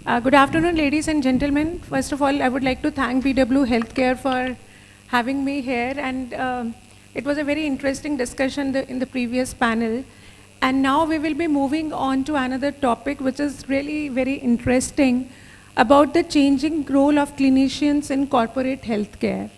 Good afternoon, ladies and gentlemen. First of all, I would like to thank BW Healthcare for having me here. And it was a very interesting discussion in the previous panel. And now we will be moving on to another topic, which is really very interesting, about the changing role of clinicians in corporate healthcare.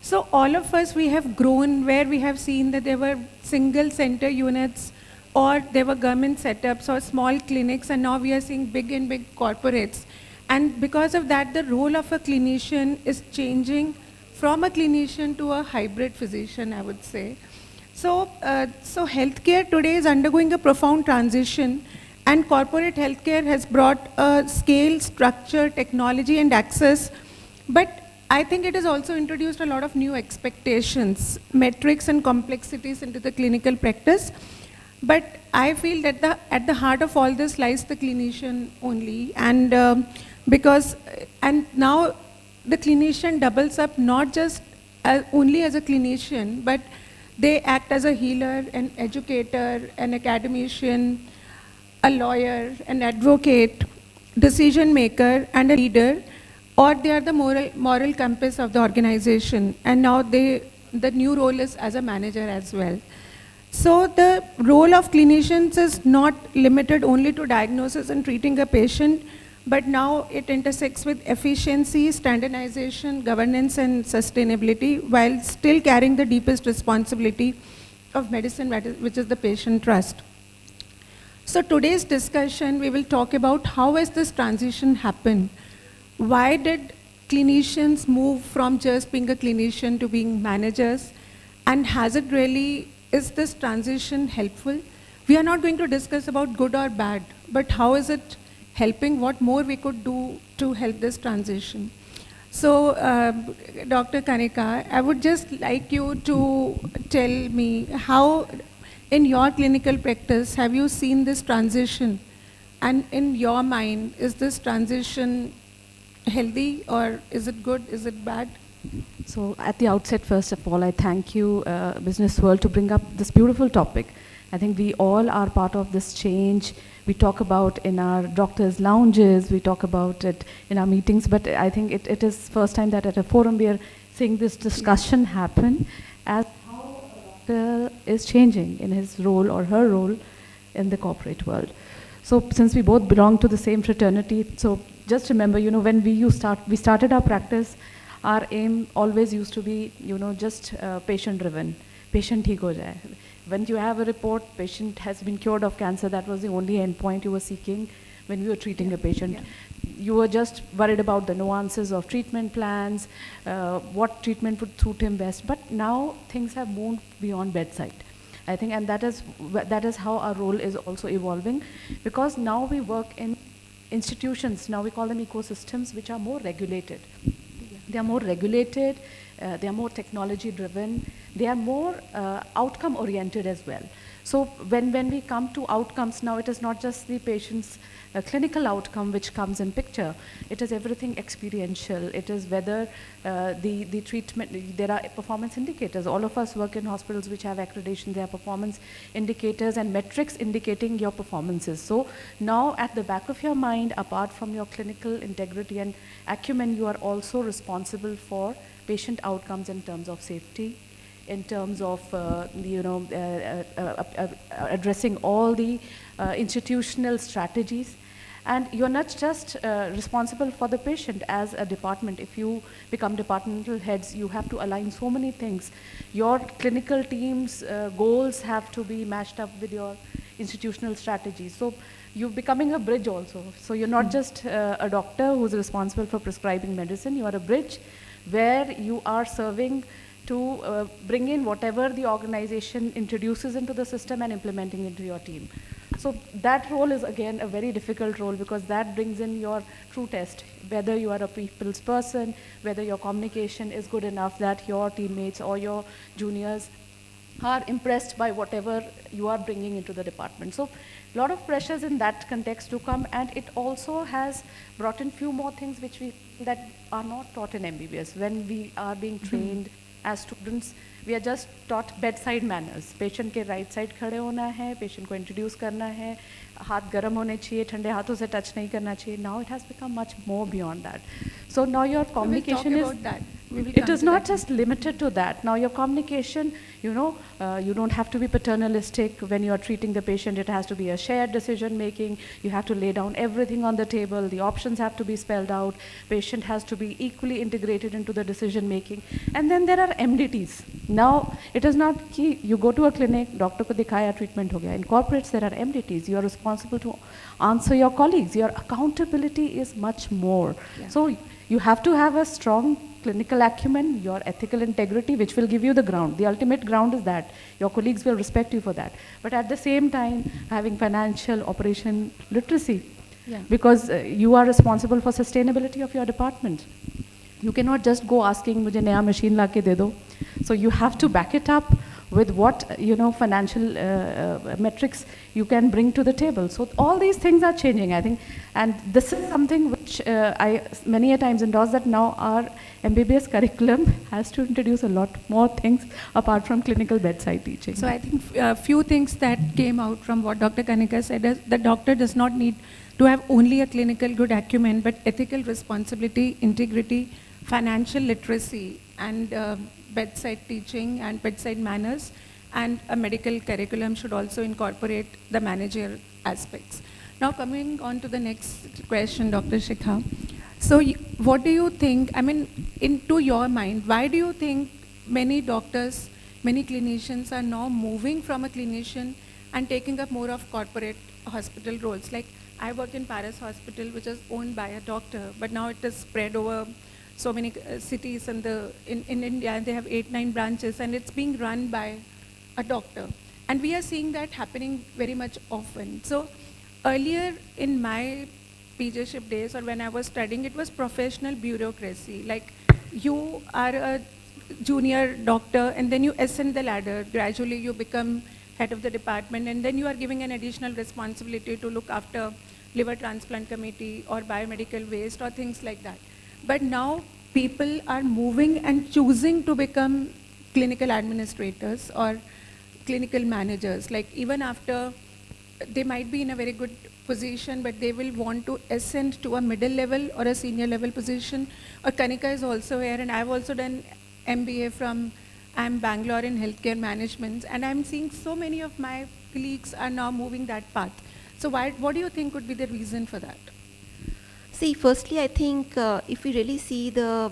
So all of us, we have grown where we have seen that there were single center units or there were government setups or small clinics, and now we are seeing big and big corporates. And because of that, the role of a clinician is changing from a clinician to a hybrid physician, I would say. So healthcare today is undergoing a profound transition, and corporate healthcare has brought a scale, structure, technology, and access. But I think it has also introduced a lot of new expectations, metrics, and complexities into the clinical practice. But I feel that at the heart of all this lies the clinician only, and now the clinician doubles up not just only as a clinician, but they act as a healer, an educator, an academician, a lawyer, an advocate, decision maker, and a leader, or they are the moral compass of the organization. And now the new role is as a manager as well. So the role of clinicians is not limited only to diagnosis and treating a patient, but now it intersects with efficiency, standardization, governance, and sustainability, while still carrying the deepest responsibility of medicine, which is the patient trust. So today's discussion, we will talk about how has this transition happened. Why did clinicians move from just being a clinician to being managers? And is this transition helpful? We are not going to discuss about good or bad, but how is it helping, what more we could do to help this transition. So, Dr. Kanika, I would just like you to tell me how, in your clinical practice, have you seen this transition? And in your mind, is this transition healthy, or is it good, is it bad? So at the outset, first of all, I thank you, Business World, to bring up this beautiful topic. I think we all are part of this change. We talk about in our doctors' lounges, we talk about it in our meetings, but I think it is first time that at a forum we are seeing this discussion happen as how a doctor is changing in his role or her role in the corporate world. So since we both belong to the same fraternity, so just remember, when we started our practice, our aim always used to be, just patient-driven. Patient theek ho jaye. When you have a report, patient has been cured of cancer, that was the only endpoint you were seeking when you were treating a patient. Yeah. You were just worried about the nuances of treatment plans, what treatment would suit him best. But now things have moved beyond bedside. I think, and that is how our role is also evolving, because now we work in institutions, now we call them ecosystems, which are more regulated. They are more regulated, they are more technology driven, they are more outcome oriented as well. So when we come to outcomes now, it is not just the patient's clinical outcome which comes in picture, it is everything experiential. It is whether the treatment, there are performance indicators. All of us work in hospitals which have accreditation, there are performance indicators and metrics indicating your performances. So now at the back of your mind, apart from your clinical integrity and acumen, you are also responsible for patient outcomes in terms of safety, in terms of addressing all the institutional strategies. And you're not just responsible for the patient as a department. If you become departmental heads, you have to align so many things. Your clinical team's goals have to be matched up with your institutional strategies. So you're becoming a bridge also. So you're not just a doctor who's responsible for prescribing medicine, you are a bridge where you are serving to bring in whatever the organization introduces into the system and implementing into your team. So that role is again a very difficult role, because that brings in your true test, whether you are a people's person, whether your communication is good enough that your teammates or your juniors are impressed by whatever you are bringing into the department. So a lot of pressures in that context to come, and it also has brought in few more things which that are not taught in MBBS. When we are being trained as students, we are just taught bedside manners. Patient के right side खड़े होना है, patient को introduce करना है, हाथ गर्म होने चाहिए, ठंडे हाथों से touch नहीं करना चाहिए. Now it has become much more beyond that. So now your communication we will is. talk about that. We will It come is to not that. just limited to that. Now your communication, you don't have to be paternalistic when you are treating the patient. It has to be a shared decision making. You have to lay down everything on the table. The options have to be spelled out. Patient has to be equally integrated into the decision making. And then there are MDTs. Now it is not key. You go to a clinic, doctor को दिखाया treatment हो गया. In corporates there are MDTs. You are responsible to answer your colleagues. Your accountability is much more. Yeah. So you have to have a strong clinical acumen, your ethical integrity, which will give you the ground. The ultimate ground is that your colleagues will respect you for that. But at the same time, having financial operation literacy, Yeah. because you are responsible for sustainability of your department. You cannot just go asking, "Mujhe naya machine la ke de do." So you have to back it up with what financial metrics you can bring to the table. So all these things are changing, I think, and this is something which I many a times endorse, that now our MBBS curriculum has to introduce a lot more things apart from clinical bedside teaching. So I think a few things that came out from what Dr. Kanika said is the doctor does not need to have only a clinical good acumen, but ethical responsibility, integrity, financial literacy, and bedside teaching and bedside manners, and a medical curriculum should also incorporate the managerial aspects. Now coming on to the next question, Dr. Shikha. So what do you think, I mean, into your mind, why do you think many doctors, many clinicians are now moving from a clinician and taking up more of corporate hospital roles? Like I work in Paris Hospital, which is owned by a doctor, but now it is spread over so many cities in India, and they have 8-9 branches, and it's being run by a doctor. And we are seeing that happening very much often. So earlier in my PJship days, or when I was studying, it was professional bureaucracy. Like you are a junior doctor, and then you ascend the ladder. Gradually you become head of the department, and then you are giving an additional responsibility to look after liver transplant committee or biomedical waste or things like that. But now people are moving and choosing to become clinical administrators or clinical managers. Like even after they might be in a very good position, but they will want to ascend to a middle level or a senior level position. Or Kanika is also here, and I've also done MBA from Bangalore in healthcare management, and I'm seeing so many of my colleagues are now moving that path. So what do you think would be the reason for that? See, firstly, I think if we really see the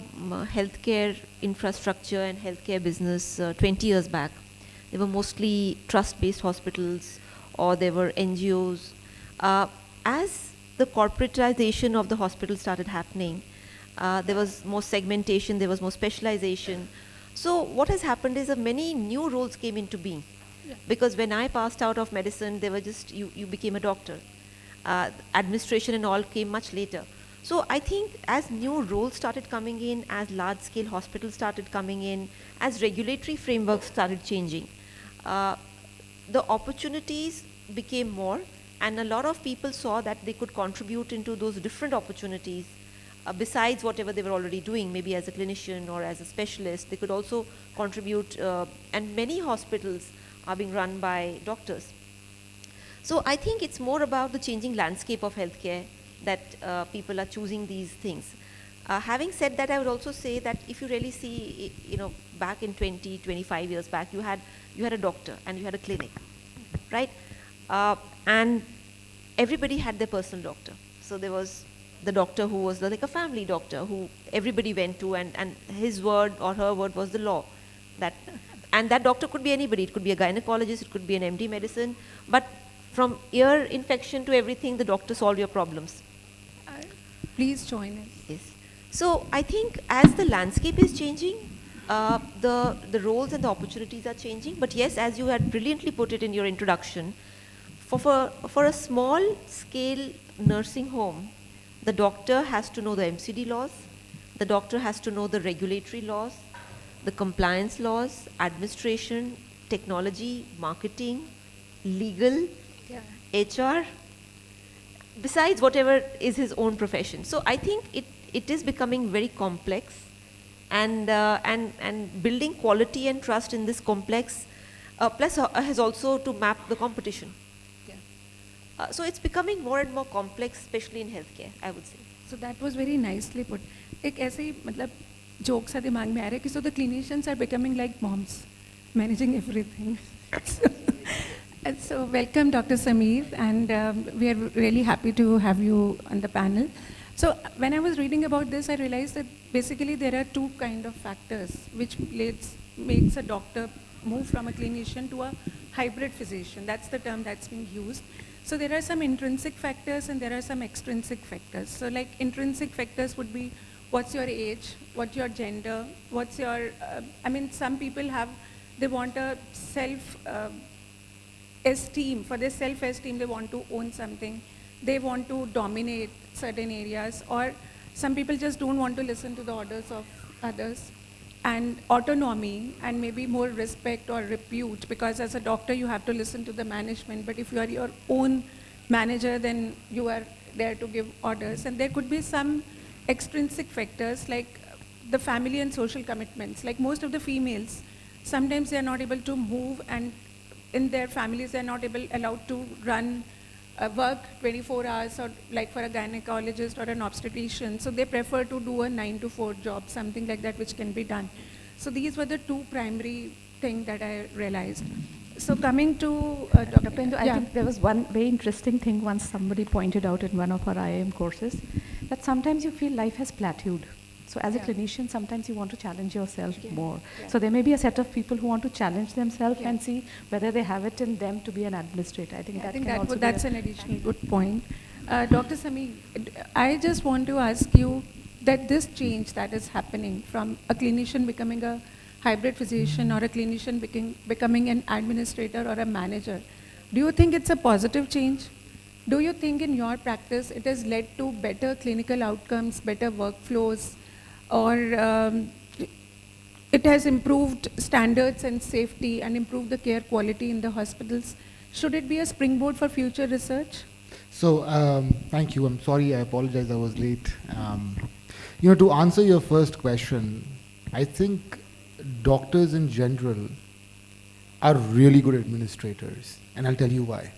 healthcare infrastructure and healthcare business 20 years back, they were mostly trust-based hospitals, or they were NGOs. As the corporatization of the hospital started happening, there was more segmentation, there was more specialization. So what has happened is that many new roles came into being. Yeah. Because when I passed out of medicine, they were just, you became a doctor. Administration and all came much later. So I think as new roles started coming in, as large-scale hospitals started coming in, as regulatory frameworks started changing, the opportunities became more, and a lot of people saw that they could contribute into those different opportunities besides whatever they were already doing, maybe as a clinician or as a specialist. They could also contribute, and many hospitals are being run by doctors. So I think it's more about the changing landscape of healthcare that people are choosing these things. Having said that, I would also say that if you really see, back in 20, 25 years back, you had a doctor and you had a clinic, right? And everybody had their personal doctor. So there was the doctor who was like a family doctor who everybody went to, and his word or her word was the law. And that doctor could be anybody. It could be a gynecologist, it could be an MD medicine, but from ear infection to everything, the doctor solved your problems. Please join us. Yes. So I think as the landscape is changing, the roles and the opportunities are changing. But yes, as you had brilliantly put it in your introduction, for a small scale nursing home, the doctor has to know the MCD laws, the doctor has to know the regulatory laws, the compliance laws, administration, technology, marketing, legal, HR, besides whatever is his own profession. So I think it is becoming very complex, and building quality and trust in this complex, plus has also to map the competition. So it's becoming more and more complex, especially in healthcare, I would say. So that was very nicely put. एक ऐसे ही मतलब joke सा दिमाग में आ रहा है कि so the clinicians are becoming like moms, managing everything. And so welcome Dr. Sameer, and we are really happy to have you on the panel. So when I was reading about this, I realized that basically there are two kind of factors which makes a doctor move from a clinician to a hybrid physician. That's the term that's being used. So there are some intrinsic factors and there are some extrinsic factors. So like intrinsic factors would be what's your age, what's your gender, what's your, I mean some people they want a self-esteem, for their self-esteem they want to own something, they want to dominate certain areas, or some people just don't want to listen to the orders of others. And autonomy and maybe more respect or repute, because as a doctor you have to listen to the management, but if you are your own manager then you are there to give orders. And there could be some extrinsic factors like the family and social commitments. Like most of the females, sometimes they are not able to move, and in their families they are not allowed to run work 24 hours, or like for a gynecologist or an obstetrician. So they prefer to do a 9 to 4 job, something like that which can be done. So these were the two primary things that I realized. So coming to Dr. Pendu, I think there was one very interesting thing once somebody pointed out in one of our IIM courses, that sometimes you feel life has plateaued. So as a clinician, sometimes you want to challenge yourself more. So there may be a set of people who want to challenge themselves and see whether they have it in them to be an administrator. I think that's an additional good point. Dr. Sameer, I just want to ask you that this change that is happening from a clinician becoming a hybrid physician or a clinician becoming an administrator or a manager, do you think it's a positive change? Do you think in your practice it has led to better clinical outcomes, better workflows, or it has improved standards and safety and improved the care quality in the hospitals? Should it be a springboard for future research? So thank you. I'm sorry, I apologize I was late. To answer your first question, I think doctors in general are really good administrators, and I'll tell you why.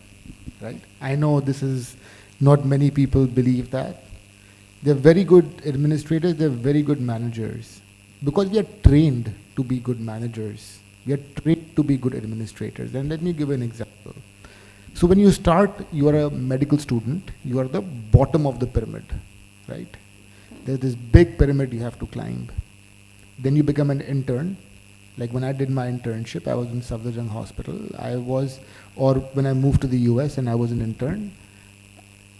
Right? I know this is not many people believe that. They're very good administrators, they're very good managers. Because we are trained to be good managers, we are trained to be good administrators. And let me give an example. So when you start, you are a medical student, you are the bottom of the pyramid, right? There's this big pyramid you have to climb. Then you become an intern. Like when I did my internship, I was in Safdarjung Hospital. Or when I moved to the US and I was an intern,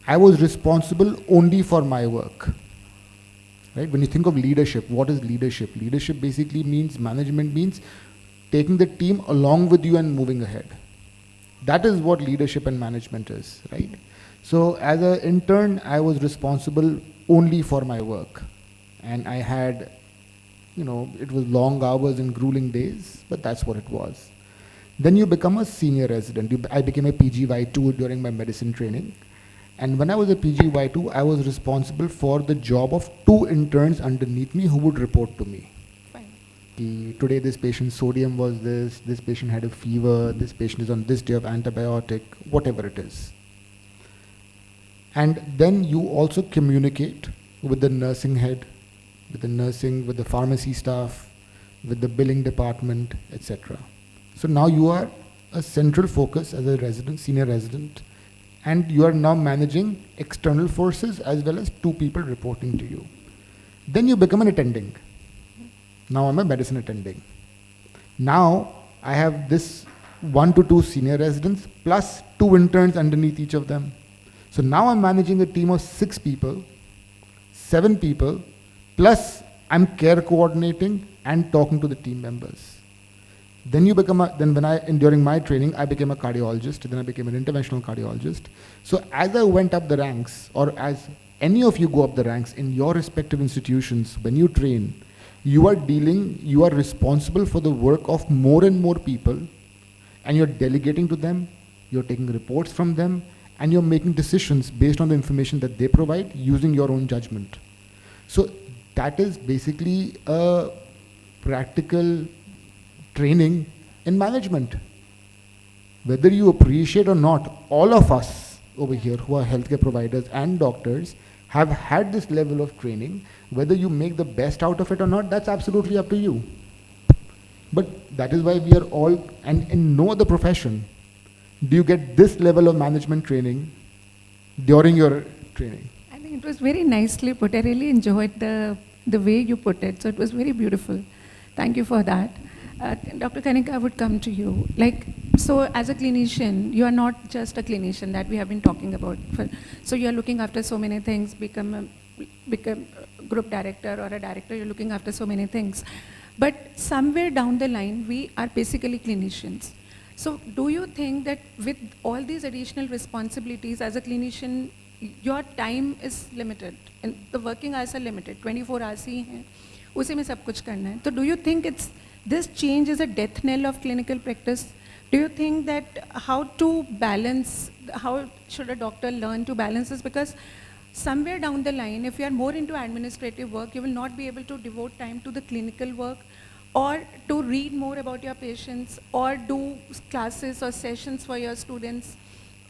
I was responsible only for my work. Right? When you think of leadership, what is leadership? Leadership basically means, management means taking the team along with you and moving ahead. That is what leadership and management is, right? So as an intern, I was responsible only for my work. And I had, it was long hours and grueling days, but that's what it was. Then you become a senior resident. I became a PGY2 during my medicine training. And when I was a PGY2, I was responsible for the job of 2 interns underneath me who would report to me. Fine. Today this patient's sodium was this patient had a fever, this patient is on this day of antibiotic, whatever it is. And then you also communicate with the nursing head, with the pharmacy staff, with the billing department, etc. So now you are a central focus as a resident, senior resident, and you are now managing external forces as well as 2 people reporting to you. Then you become an attending. Now I'm a medicine attending. Now I have this 1 to 2 senior residents plus 2 interns underneath each of them. So now I'm managing a team of 6 people, 7 people, plus I'm care coordinating and talking to the team members. Then during my training, I became a cardiologist, then I became an interventional cardiologist. So as I went up the ranks, or as any of you go up the ranks in your respective institutions, when you train, you are responsible for the work of more and more people, and you're delegating to them, you're taking reports from them, and you're making decisions based on the information that they provide using your own judgment. So that is basically a practical training in management. Whether you appreciate or not, all of us over here who are healthcare providers and doctors have had this level of training. Whether you make the best out of it or not, that's absolutely up to you. But that is why we are all, and in no other profession do you get this level of management training during your training. I think it was very nicely put. I really enjoyed the way you put it. So it was very beautiful. Thank you for that. Dr. Kanika, I would come to you. Like, so as a clinician, you are not just a clinician that we have been talking about. So you are looking after so many things, become a group director or a director, you're looking after so many things. But somewhere down the line, we are basically clinicians. So do you think that with all these additional responsibilities as a clinician, your time is limited and the working hours are limited, 24 hours ही हैं, उसी में सब कुछ करना है. So do you think this change is a death knell of clinical practice? Do you think that how to balance, how should a doctor learn to balance this? Because somewhere down the line, if you are more into administrative work, you will not be able to devote time to the clinical work or to read more about your patients or do classes or sessions for your students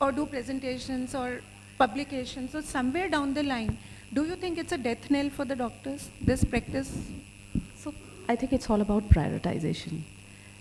or do presentations or publications. So somewhere down the line, do you think it's a death knell for the doctors, this practice? So I think it's all about prioritization.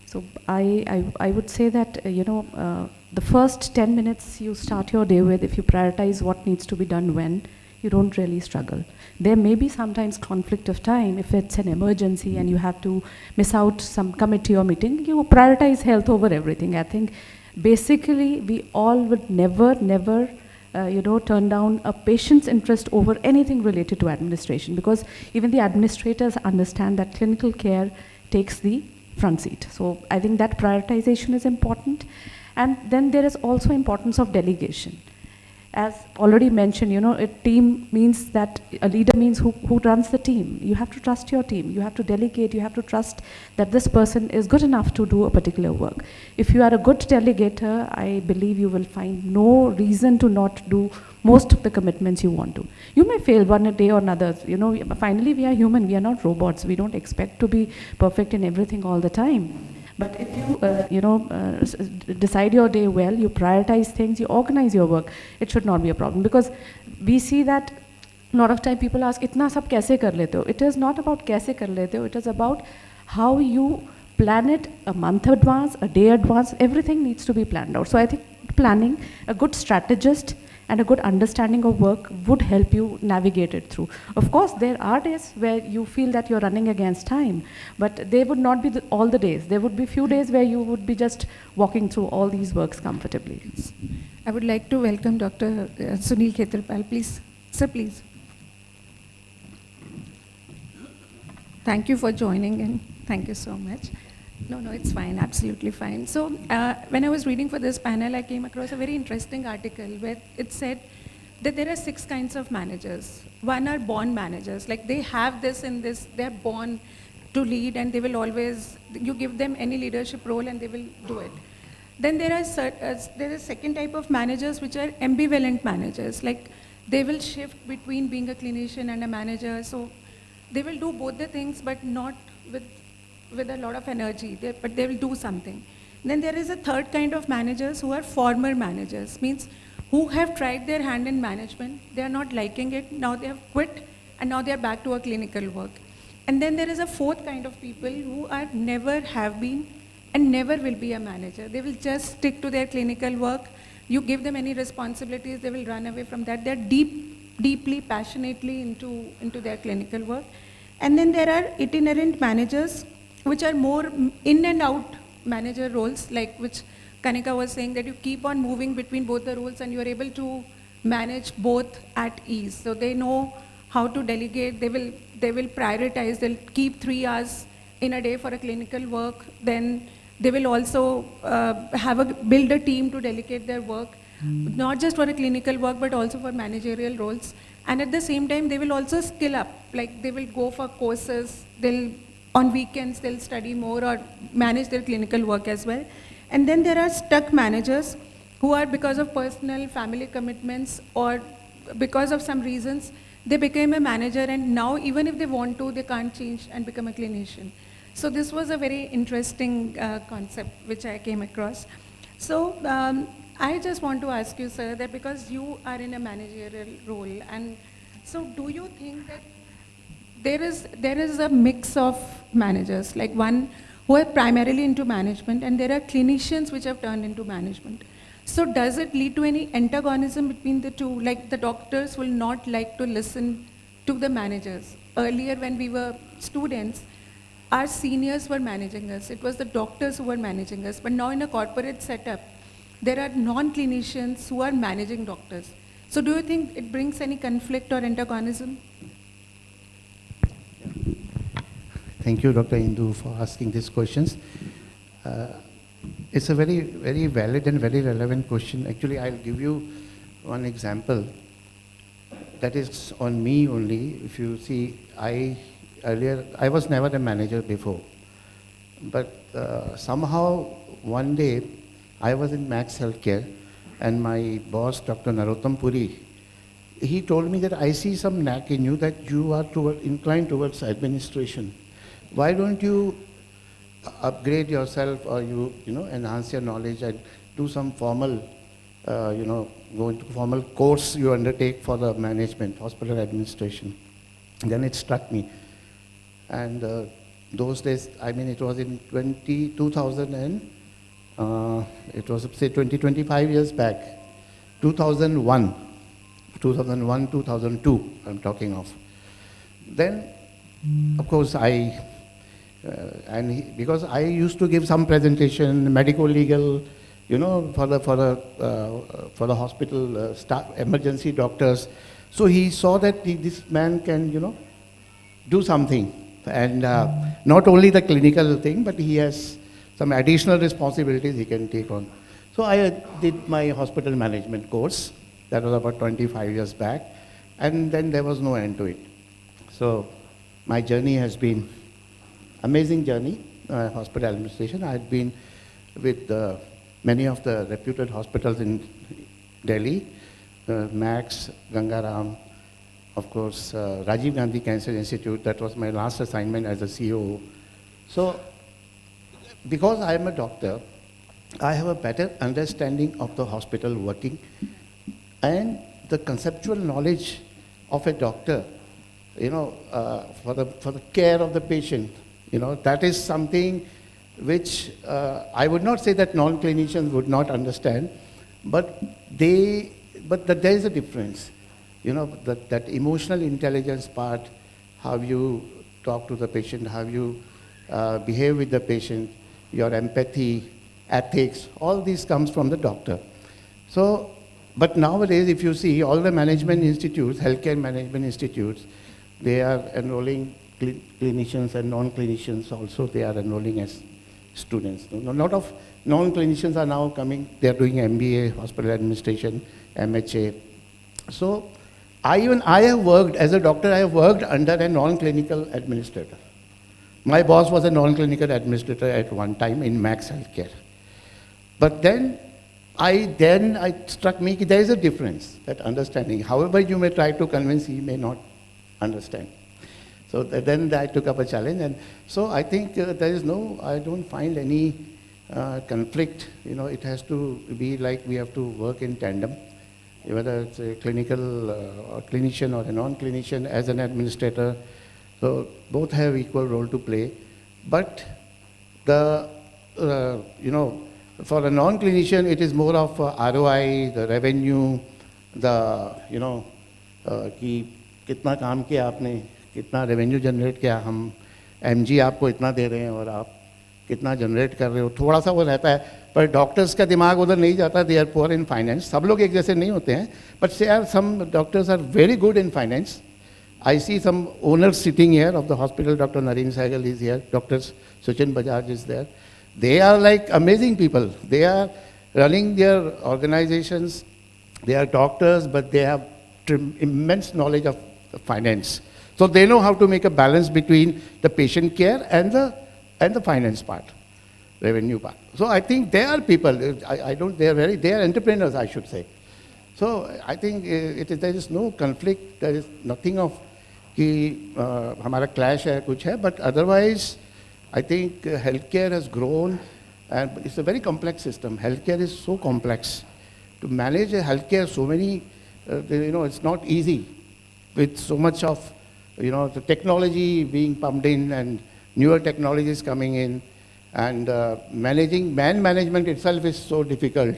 So I would say that, the first 10 minutes you start your day with, if you prioritize what needs to be done when, you don't really struggle. There may be sometimes conflict of time. If it's an emergency and you have to miss out some committee or meeting, you prioritize health over everything. I think basically we all would never turn down a patient's interest over anything related to administration, because even the administrators understand that clinical care takes the front seat. So I think that prioritization is important. And then there is also importance of delegation. As already mentioned, a team means that a leader means who runs the team. You have to trust your team. You have to delegate. You have to trust that this person is good enough to do a particular work. If you are a good delegator, I believe you will find no reason to not do most of the commitments you want to. You may fail one day or another. Finally, we are human. We are not robots. We don't expect to be perfect in everything all the time. But if you, decide your day well, you prioritize things, you organize your work, it should not be a problem. Because we see that a lot of time people ask, "Itna sab kaise kar lete ho?" It is not about kaise kar lete ho. It is about how you plan it a month advance, a day advance. Everything needs to be planned out. So I think planning, a good strategist, and a good understanding of work would help you navigate it through. Of course, there are days where you feel that you're running against time, but they would not be all the days. There would be few days where you would be just walking through all these works comfortably. I would like to welcome Dr. Sunil Khetarpal. Please, sir, please. Thank you for joining in. Thank you so much. No, it's fine, absolutely fine. So when I was reading for this panel, I came across a very interesting article where it said that there are 6 kinds of managers. One are born managers, like they have this in this, they're born to lead and they will always, you give them any leadership role and they will do it. Then there is a second type of managers which are ambivalent managers, like they will shift between being a clinician and a manager. So they will do both the things but not with a lot of energy, but they will do something. Then there is a third kind of managers who are former managers, means who have tried their hand in management, they are not liking it, now they have quit and now they are back to a clinical work. And then there is a fourth kind of people who are never have been and never will be a manager. They will just stick to their clinical work. You give them any responsibilities, they will run away from that. They are deeply, passionately into their clinical work. And then there are itinerant managers, which are more in and out manager roles, like which Kanika was saying, that you keep on moving between both the roles and you are able to manage both at ease. So they know how to delegate, they will prioritize, they'll keep 3 hours in a day for a clinical work, then they will also build a team to delegate their work, not just for a clinical work, but also for managerial roles. And at the same time, they will also skill up, like they will go for courses, on weekends they'll study more or manage their clinical work as well. And then there are stuck managers who are, because of personal family commitments or because of some reasons, they became a manager and now even if they want to, they can't change and become a clinician. So this was a very interesting concept which I came across. So I just want to ask you, sir, that because you are in a managerial role, and so do you think that there is a mix of managers, like one who are primarily into management, and there are clinicians which have turned into management. So does it lead to any antagonism between the two? Like the doctors will not like to listen to the managers. Earlier when we were students, our seniors were managing us. It was the doctors who were managing us. But now in a corporate setup, there are non-clinicians who are managing doctors. So do you think it brings any conflict or antagonism? Thank you, Dr. Indu, for asking these questions. It's a very, very valid and very relevant question. Actually, I'll give you one example that is on me only. If you see, I was never a manager before. But somehow, one day, I was in Max Healthcare, and my boss, Dr. Narottam Puri, he told me that I see some knack in you, that you are inclined towards administration. Why don't you upgrade yourself, or you enhance your knowledge and do some formal, go into formal course you undertake for the management, hospital administration. Then it struck me. And those days, I mean, it was in 2000 and, it was say 25 years back, 2001, 2002, I'm talking of. Then, of course, because I used to give some presentation, medical legal, for the hospital staff, emergency doctors. So he saw that this man can, do something, and not only the clinical thing, but he has some additional responsibilities he can take on. So I did my hospital management course. That was about 25 years back, and then there was no end to it. So my journey has been amazing journey, hospital administration. I had been with many of the reputed hospitals in Delhi, Max, Gangaram, of course, Rajiv Gandhi Cancer Institute. That was my last assignment as a COO. So, because I am a doctor, I have a better understanding of the hospital working and the conceptual knowledge of a doctor, for the care of the patient. That is something which I would not say that non-clinicians would not understand, but there is a difference. That emotional intelligence part, how you talk to the patient, how you behave with the patient, your empathy, ethics, all these comes from the doctor. So, but nowadays, if you see all the management institutes, healthcare management institutes, they are enrolling clinicians and non-clinicians also. They are enrolling as students. A lot of non-clinicians are now coming. They are doing MBA, hospital administration, MHA. So, I have worked, as a doctor, I have worked under a non-clinical administrator. My boss was a non-clinical administrator at one time in Max Healthcare. But then it struck me that there is a difference, that understanding. However you may try to convince, he may not understand. So then I took up a challenge, and so I think I don't find any conflict. It has to be like we have to work in tandem, whether it's a clinical or clinician or a non-clinician as an administrator. So both have equal role to play. But for a non-clinician, it is more of ROI, the revenue, कि कितना काम किया आपने, कितना revenue generate किया, हम MG आपको इतना दे रहे हैं और आप कितना जनरेट कर रहे हो, थोड़ा सा वो रहता है. पर डॉक्टर्स का दिमाग उधर नहीं जाता. They are poor in finance. सब लोग एक जैसे नहीं होते हैं, but some doctors are very good in finance. I see some owners sitting here of the hospital. Dr. Nareen Sehgal is here. Dr. Sachin Bajaj is there. They are like amazing people. They are running their organizations. They are doctors, but they have immense knowledge of finance. So they know how to make a balance between the patient care and the finance part, revenue part. So I think they are people. They are entrepreneurs, I should say. So I think there is no conflict. There is nothing of कि हमारा clash है कुछ है, but otherwise I think healthcare has grown, and it's a very complex system. Healthcare is so complex. To manage a healthcare, so many, it's not easy with so much of, the technology being pumped in and newer technologies coming in, and managing man management itself is so difficult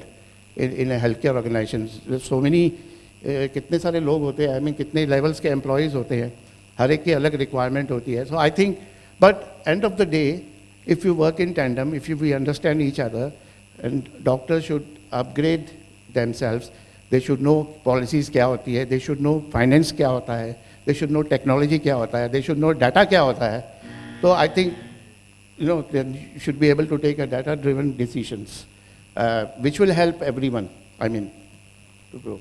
in a healthcare organization. There's so many, कितने सारे लोग होते हैं, I mean कितने levels के employees होते हैं, हर एक की अलग requirement होती है. So I think, but end of the day, if you work in tandem, if we understand each other, and doctors should upgrade themselves, they should know policies क्या होती है, they should know finance क्या होता है, they should know technology क्या होता है, they should know data क्या होता है. So I think, then you should be able to take a data-driven decisions, which will help everyone, to grow.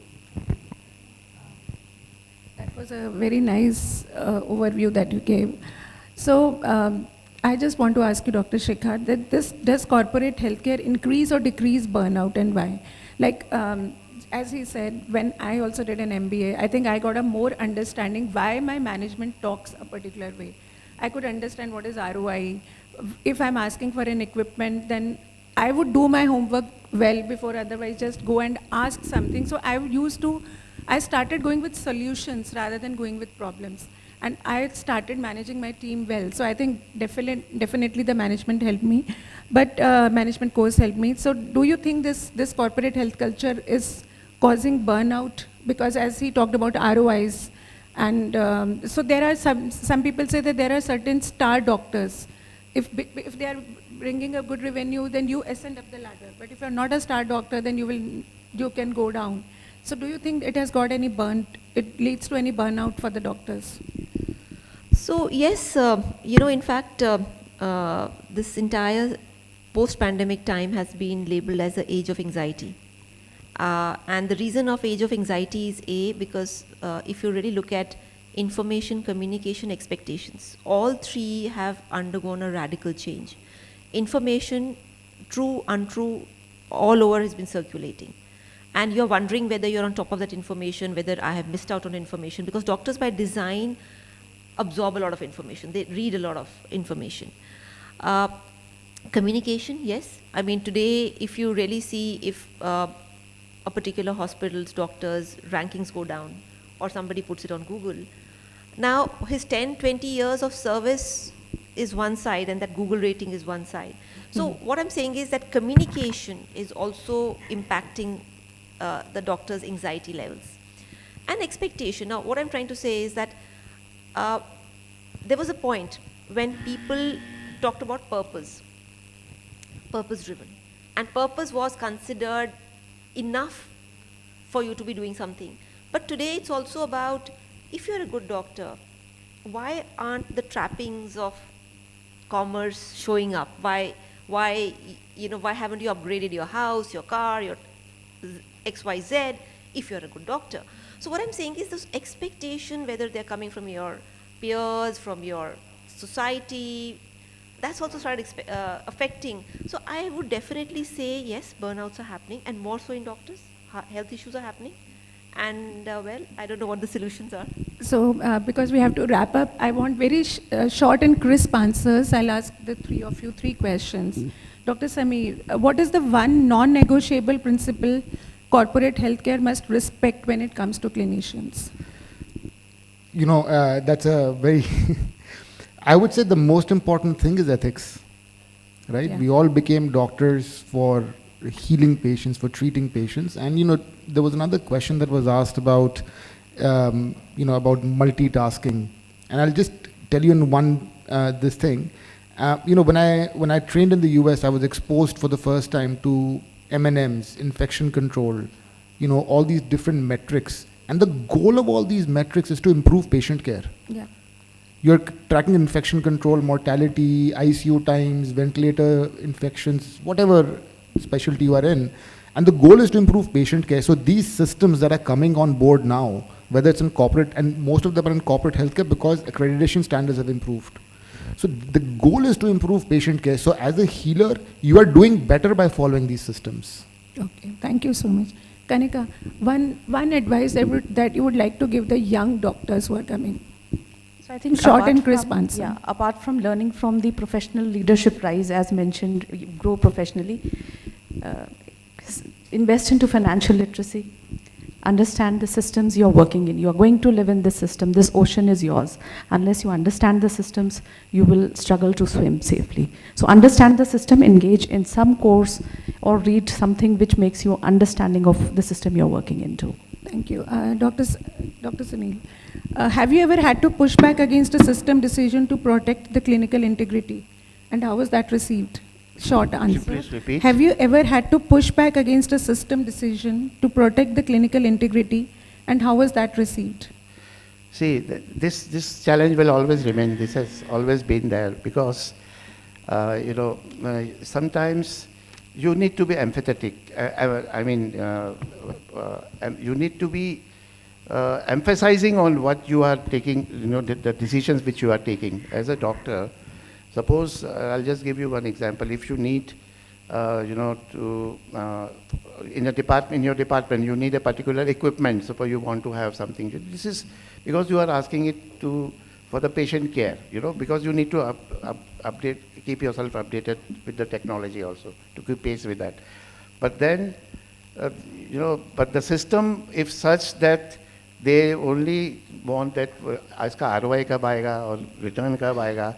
That was a very nice overview that you gave. So I just want to ask you, Dr. Shekhar, that does corporate healthcare increase or decrease burnout, and why? Like, as he said, when I also did an MBA, I think I got a more understanding why my management talks a particular way. I could understand what is ROI. If I'm asking for an equipment, then I would do my homework well before otherwise just go and ask something. So I started going with solutions rather than going with problems. And I started managing my team well. So I think definitely the management helped me, but management course helped me. So do you think this corporate health culture is causing burnout? Because as he talked about ROIs, and so there are some people say that there are certain star doctors. If they are bringing a good revenue, then you ascend up the ladder. But if you're not a star doctor, then you can go down. So do you think it has got it leads to any burnout for the doctors? So yes, in fact, this entire post-pandemic time has been labeled as the age of anxiety. And the reason of age of anxiety is because if you really look at information, communication, expectations, all three have undergone a radical change. Information, true, untrue, all over has been circulating. And you're wondering whether you're on top of that information, whether I have missed out on information, because doctors by design absorb a lot of information. They read a lot of information. Communication, yes. I mean, today, if you really see if a particular hospital's doctors' rankings go down, or somebody puts it on Google, now his 10, 20 years of service is one side, and that Google rating is one side. So what I'm saying is that communication is also impacting the doctor's anxiety levels. And expectation. Now, what I'm trying to say is that there was a point when people talked about purpose-driven. And purpose was considered enough for you to be doing something. But today it's also about, if you're a good doctor, why aren't the trappings of commerce showing up? Why haven't you upgraded your house, your car, your XYZ, if you're a good doctor? So what I'm saying is this expectation, whether they're coming from your peers, from your society, that's also started affecting. So I would definitely say, yes, burnouts are happening, and more so in doctors. Health issues are happening. And I don't know what the solutions are. So because we have to wrap up, I want very short and crisp answers. I'll ask the three of you 3 questions. Dr. Sameer, what is the one non-negotiable principle corporate healthcare must respect when it comes to clinicians? That's a very, I would say the most important thing is ethics, right? Yeah. We all became doctors for healing patients, for treating patients. And, there was another question that was asked about, about multitasking. And I'll just tell you in one, this thing. When I trained in the US, I was exposed for the first time to M&Ms, infection control, all these different metrics. And the goal of all these metrics is to improve patient care. Yeah. You're tracking infection control, mortality, ICU times, ventilator infections, whatever specialty you are in. And the goal is to improve patient care. So these systems that are coming on board now, whether it's in corporate, and most of them are in corporate healthcare because accreditation standards have improved. So the goal is to improve patient care. So as a healer, you are doing better by following these systems. Okay, thank you so much. Kanika, one advice that you would like to give the young doctors who are coming. So I think Short apart and crisp from- answer. Yeah, apart from learning from the professional leadership rise, as mentioned, you grow professionally, uh, invest into financial literacy, understand the systems you're working in. You're going to live in this system. This ocean is yours. Unless you understand the systems, you will struggle to swim safely. So understand the system, engage in some course, or read something which makes you understanding of the system you're working into. Thank you. Dr. Sunil, have you ever had to push back against a system decision to protect the clinical integrity? And how was that received? Short Could you answer. please repeat? Have you ever had to push back against a system decision to protect the clinical integrity? And how was that received? See, this challenge will always remain. This has always been there because, sometimes you need to be empathetic. You need to be emphasizing on what you are taking, the decisions which you are taking. As a doctor, suppose, I'll just give you one example. If you need, in your department, you need a particular equipment. Suppose you want to have something. This is because you are asking it for the patient care, because you need to keep yourself updated with the technology also, to keep pace with that. But then, but the system, if such that they only want that, iska ROI kab aayega or return kab aayega,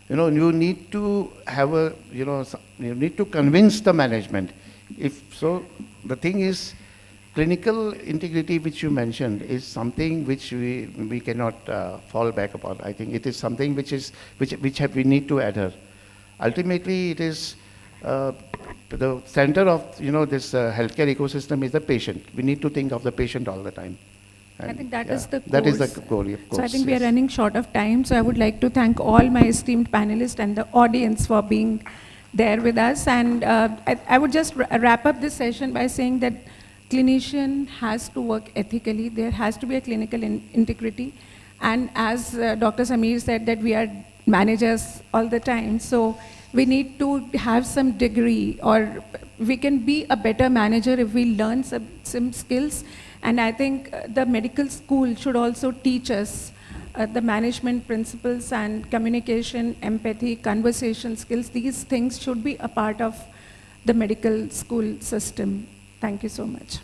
you need to have you need to convince the management. If so, the thing is, clinical integrity, which you mentioned, is something which we cannot fall back upon. I think it is something which we need to adhere. Ultimately, it is the center of this healthcare ecosystem is the patient. We need to think of the patient all the time. I think that is the That is the goal. goal, of course. So I think we are yes. running short of time. So I would like to thank all my esteemed panelists and the audience for being there with us. And I would just wrap up this session by saying that clinician has to work ethically. There has to be a clinical integrity. And as Dr. Sameer said, that we are managers all the time. So we need to have some degree, or we can be a better manager if we learn some skills. And I think the medical school should also teach us the management principles and communication, empathy, conversation skills. These things should be a part of the medical school system. Thank you so much.